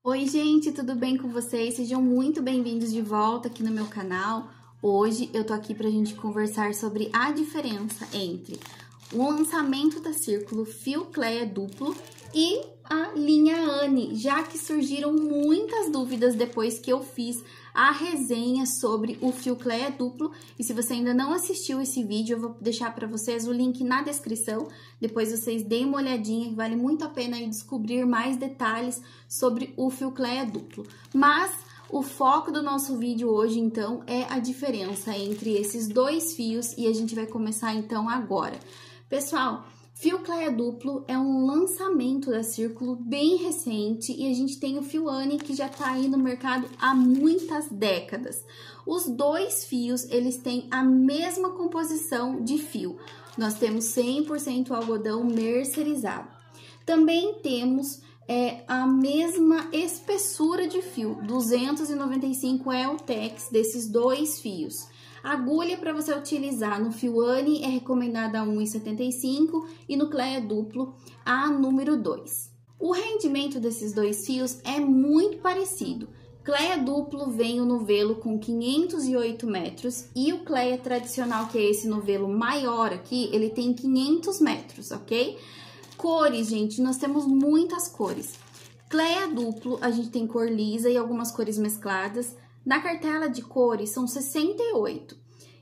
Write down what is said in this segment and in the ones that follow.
Oi, gente, tudo bem com vocês? Sejam muito bem-vindos de volta aqui no meu canal. Hoje eu tô aqui pra gente conversar sobre a diferença entre o lançamento da Círculo Fio Cleia Duplo e a linha Anne, já que surgiram muitas dúvidas depois que eu fiz a resenha sobre o Fio Cleia Duplo. E se você ainda não assistiu esse vídeo, eu vou deixar para vocês o link na descrição. Depois vocês deem uma olhadinha, que vale muito a pena aí descobrir mais detalhes sobre o Fio Cleia Duplo. Mas o foco do nosso vídeo hoje, então, é a diferença entre esses dois fios e a gente vai começar, então, agora. Pessoal, Fio Cleia Duplo é um lançamento da Círculo bem recente e a gente tem o fio Anne que já tá aí no mercado há muitas décadas. Os dois fios, eles têm a mesma composição de fio. Nós temos 100% algodão mercerizado. Também temos a mesma espessura de fio, 295 é o tex desses dois fios. A agulha para você utilizar no fio Anne é recomendada a 1,75 e no Cleia Duplo a número 2. O rendimento desses dois fios é muito parecido. Cleia Duplo vem o novelo com 508 metros e o Cleia tradicional, que é esse novelo maior aqui, ele tem 500 metros, ok? Cores, gente, nós temos muitas cores. Cleia Duplo, a gente tem cor lisa e algumas cores mescladas. Na cartela de cores são 68.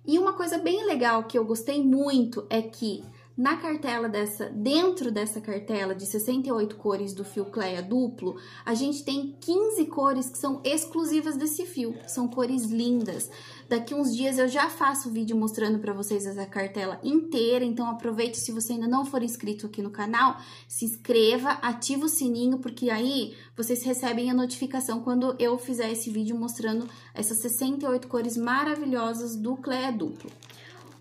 E uma coisa bem legal que eu gostei muito é que na cartela dentro dessa cartela de 68 cores do fio Cleia Duplo, a gente tem 15 cores que são exclusivas desse fio. São cores lindas. Daqui uns dias eu já faço vídeo mostrando para vocês essa cartela inteira, então aproveite, se você ainda não for inscrito aqui no canal, se inscreva, ativa o sininho, porque aí vocês recebem a notificação quando eu fizer esse vídeo mostrando essas 68 cores maravilhosas do Cleia Duplo.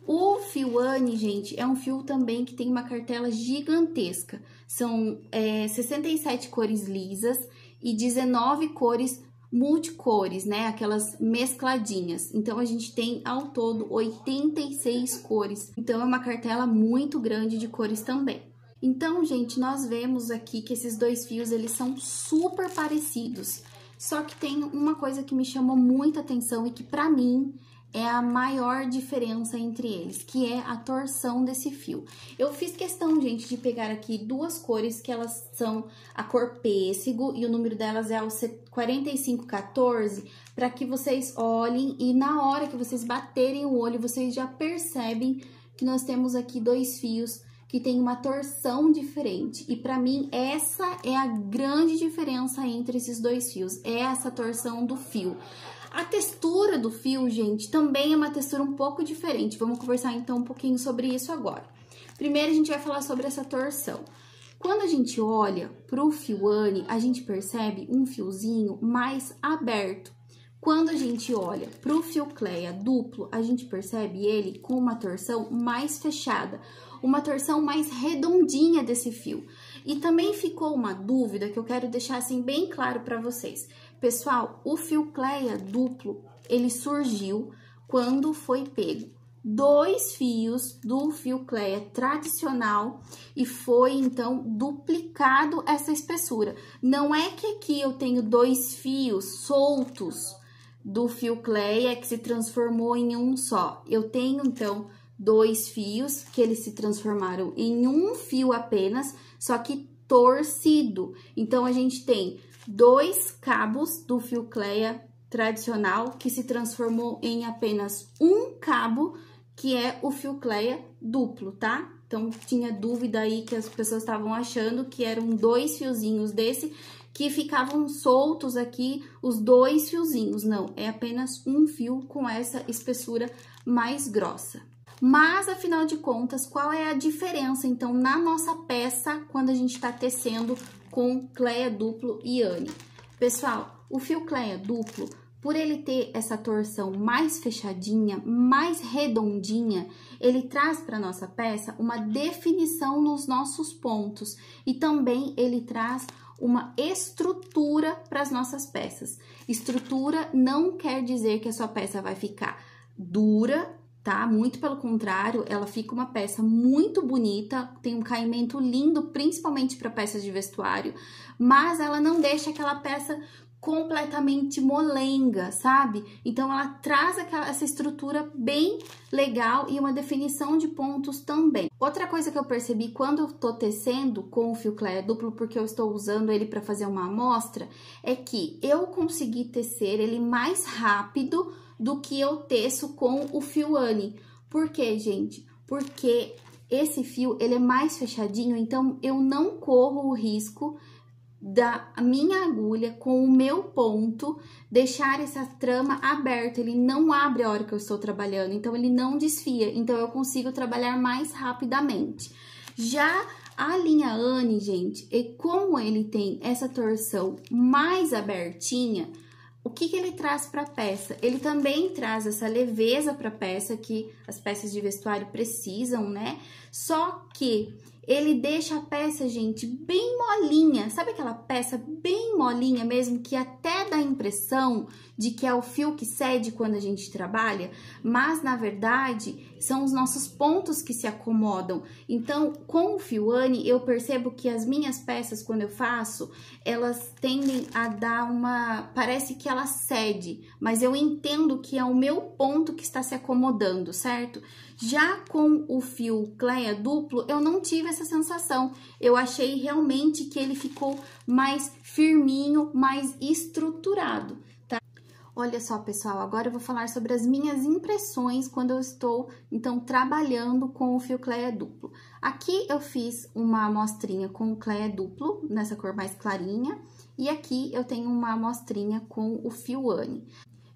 O fio Anne, gente, é um fio também que tem uma cartela gigantesca. São 67 cores lisas e 19 cores multicores, né? Aquelas mescladinhas. Então, a gente tem ao todo 86 cores. Então, é uma cartela muito grande de cores também. Então, gente, nós vemos aqui que esses dois fios, eles são super parecidos. Só que tem uma coisa que me chamou muita atenção e que, pra mim, é a maior diferença entre eles, que é a torção desse fio. Eu fiz questão, gente, de pegar aqui duas cores, que elas são a cor pêssego e o número delas é o 4514, para que vocês olhem e na hora que vocês baterem o olho, vocês já percebem que nós temos aqui dois fios que tem uma torção diferente. E para mim, essa é a grande diferença entre esses dois fios, é essa torção do fio. A textura do fio, gente, também é uma textura um pouco diferente. Vamos conversar, então, um pouquinho sobre isso agora. Primeiro, a gente vai falar sobre essa torção. Quando a gente olha para o fio Anne, a gente percebe um fiozinho mais aberto. Quando a gente olha para o fio Cleia Duplo, a gente percebe ele com uma torção mais fechada, uma torção mais redondinha desse fio. E também ficou uma dúvida que eu quero deixar assim bem claro para vocês. Pessoal, o fio Cleia Duplo, ele surgiu quando foi pego dois fios do fio Cleia tradicional e foi, então, duplicado essa espessura. Não é que aqui eu tenho dois fios soltos do fio Cleia que se transformou em um só. Eu tenho, então, dois fios que eles se transformaram em um fio apenas, só que torcido. Então, a gente tem dois cabos do fio Cleia tradicional que se transformou em apenas um cabo, que é o fio Cleia Duplo, tá? Então, tinha dúvida aí que as pessoas estavam achando que eram dois fiozinhos desse que ficavam soltos aqui, os dois fiozinhos. Não, é apenas um fio com essa espessura mais grossa. Mas, afinal de contas, qual é a diferença, então, na nossa peça quando a gente tá tecendo com Cleia Duplo e Anne? Pessoal, o fio Cleia Duplo, por ele ter essa torção mais fechadinha, mais redondinha, ele traz para nossa peça uma definição nos nossos pontos e também ele traz uma estrutura para as nossas peças. Estrutura não quer dizer que a sua peça vai ficar dura tá? Muito pelo contrário, ela fica uma peça muito bonita, tem um caimento lindo, principalmente para peças de vestuário, mas ela não deixa aquela peça completamente molenga, sabe? Então, ela traz essa estrutura bem legal e uma definição de pontos também. Outra coisa que eu percebi quando eu tô tecendo com o fio Cleia duplo, porque eu estou usando ele para fazer uma amostra, é que eu consegui tecer ele mais rápido do que eu teço com o fio Anne. Por quê, gente? Porque esse fio, ele é mais fechadinho, então eu não corro o risco da minha agulha com o meu ponto deixar essa trama aberta, ele não abre a hora que eu estou trabalhando, então ele não desfia, então eu consigo trabalhar mais rapidamente. Já a linha Anne, gente, e como ele tem essa torção mais abertinha, o que ele traz para a peça? Ele também traz essa leveza para a peça que as peças de vestuário precisam, né? Só que ele deixa a peça, gente, bem molinha. Sabe aquela peça bem molinha mesmo, que até dá a impressão de que é o fio que cede quando a gente trabalha? Mas, na verdade, são os nossos pontos que se acomodam. Então, com o fio Anne, eu percebo que as minhas peças, quando eu faço, elas tendem a dar uma... Parece que ela cede, mas eu entendo que é o meu ponto que está se acomodando, certo? Já com o fio Cleia duplo, eu não tive essa sensação. Eu achei realmente que ele ficou mais firminho, mais estruturado, tá? Olha só, pessoal, agora eu vou falar sobre as minhas impressões quando eu estou, então, trabalhando com o fio Cleia duplo. Aqui eu fiz uma amostrinha com o Cleia duplo, nessa cor mais clarinha, e aqui eu tenho uma amostrinha com o fio Anne.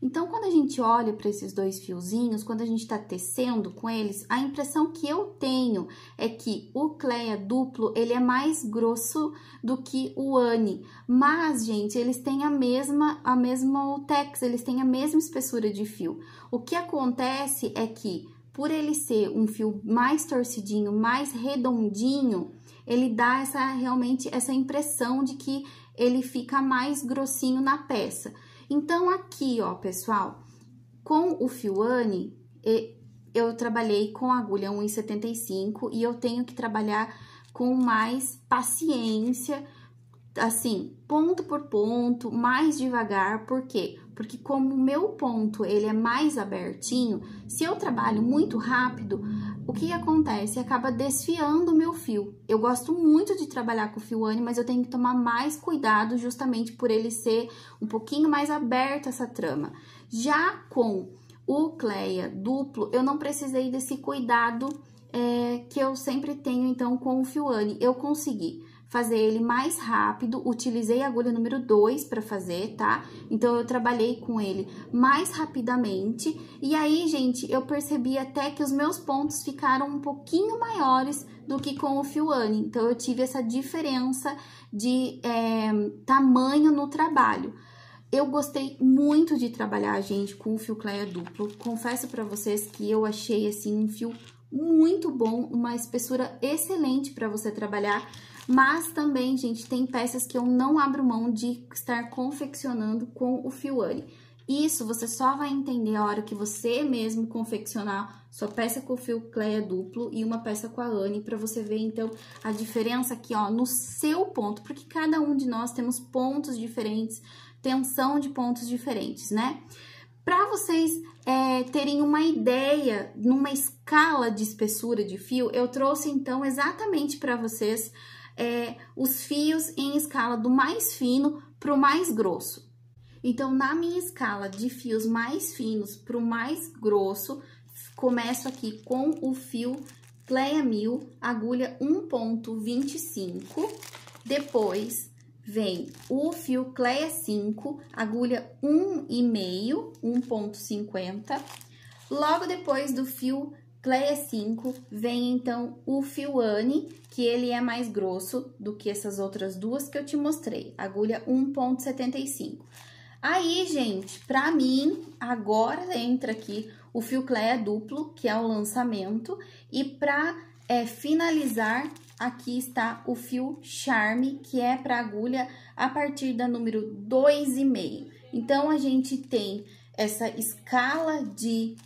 Então, quando a gente olha para esses dois fiozinhos, quando a gente tá tecendo com eles, a impressão que eu tenho é que o Cleia duplo, ele é mais grosso do que o Anne. Mas, gente, eles têm a mesma tex, eles têm a mesma espessura de fio. O que acontece é que, por ele ser um fio mais torcidinho, mais redondinho, ele dá realmente essa impressão de que ele fica mais grossinho na peça. Então, aqui, ó, pessoal, com o fio Anne, eu trabalhei com agulha 1,75 e eu tenho que trabalhar com mais paciência, assim, ponto por ponto, mais devagar. Por quê? Porque como o meu ponto, ele é mais abertinho, se eu trabalho muito rápido, o que acontece? Acaba desfiando o meu fio. Eu gosto muito de trabalhar com o fio Anne, mas eu tenho que tomar mais cuidado justamente por ele ser um pouquinho mais aberto essa trama. Já com o Cleia duplo, eu não precisei desse cuidado que eu sempre tenho, então, com o fio Anne. Eu consegui fazer ele mais rápido, utilizei a agulha número 2 para fazer, tá? Então, eu trabalhei com ele mais rapidamente, e aí, gente, eu percebi até que os meus pontos ficaram um pouquinho maiores do que com o fio Anne. Então, eu tive essa diferença de tamanho no trabalho. Eu gostei muito de trabalhar, gente, com o fio Cleia duplo. Confesso para vocês que eu achei, assim, um fio muito bom, uma espessura excelente para você trabalhar. Mas também, gente, tem peças que eu não abro mão de estar confeccionando com o fio Anne. Isso você só vai entender a hora que você mesmo confeccionar sua peça com o fio Cleia duplo e uma peça com a Anne, para você ver, então, a diferença aqui, ó, no seu ponto, porque cada um de nós temos pontos diferentes, tensão de pontos diferentes, né? Para vocês terem uma ideia, numa escala de espessura de fio, eu trouxe, então, exatamente para vocês os fios em escala do mais fino para o mais grosso. Então, na minha escala de fios mais finos para o mais grosso, começo aqui com o fio Cleia 1000, agulha 1,25. Depois, vem o fio Cleia 5, agulha 1,5, 1,50. Logo depois do fio Cleia 5, vem então o fio Anne, que ele é mais grosso do que essas outras duas que eu te mostrei, agulha 1,75. Aí, gente, pra mim, agora entra aqui o fio Cleia duplo, que é o lançamento, e pra finalizar, aqui está o fio Charme, que é pra agulha a partir da número 2,5. Então, a gente tem essa escala de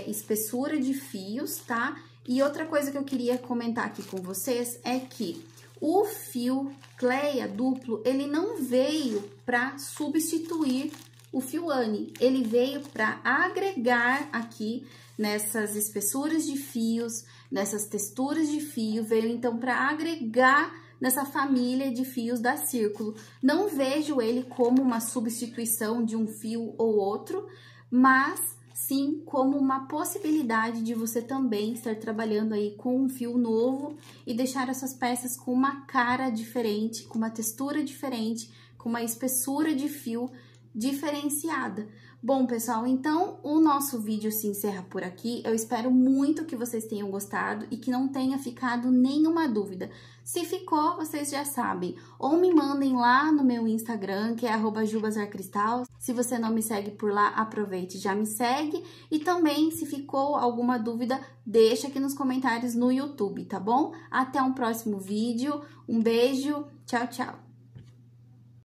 espessura de fios, tá? E outra coisa que eu queria comentar aqui com vocês é que o fio Cleia duplo, ele não veio para substituir o fio Anne, ele veio para agregar aqui nessas espessuras de fios, nessas texturas de fio, veio então para agregar nessa família de fios da Círculo. Não vejo ele como uma substituição de um fio ou outro, mas sim como uma possibilidade de você também estar trabalhando aí com um fio novo e deixar essas peças com uma cara diferente, com uma textura diferente, com uma espessura de fio diferenciada. Bom, pessoal, então o nosso vídeo se encerra por aqui. Eu espero muito que vocês tenham gostado e que não tenha ficado nenhuma dúvida. Se ficou, vocês já sabem. Ou me mandem lá no meu Instagram, que é @jubazarcristal. Se você não me segue por lá, aproveite, já me segue. E também, se ficou alguma dúvida, deixa aqui nos comentários no YouTube, tá bom? Até um próximo vídeo. Um beijo. Tchau, tchau.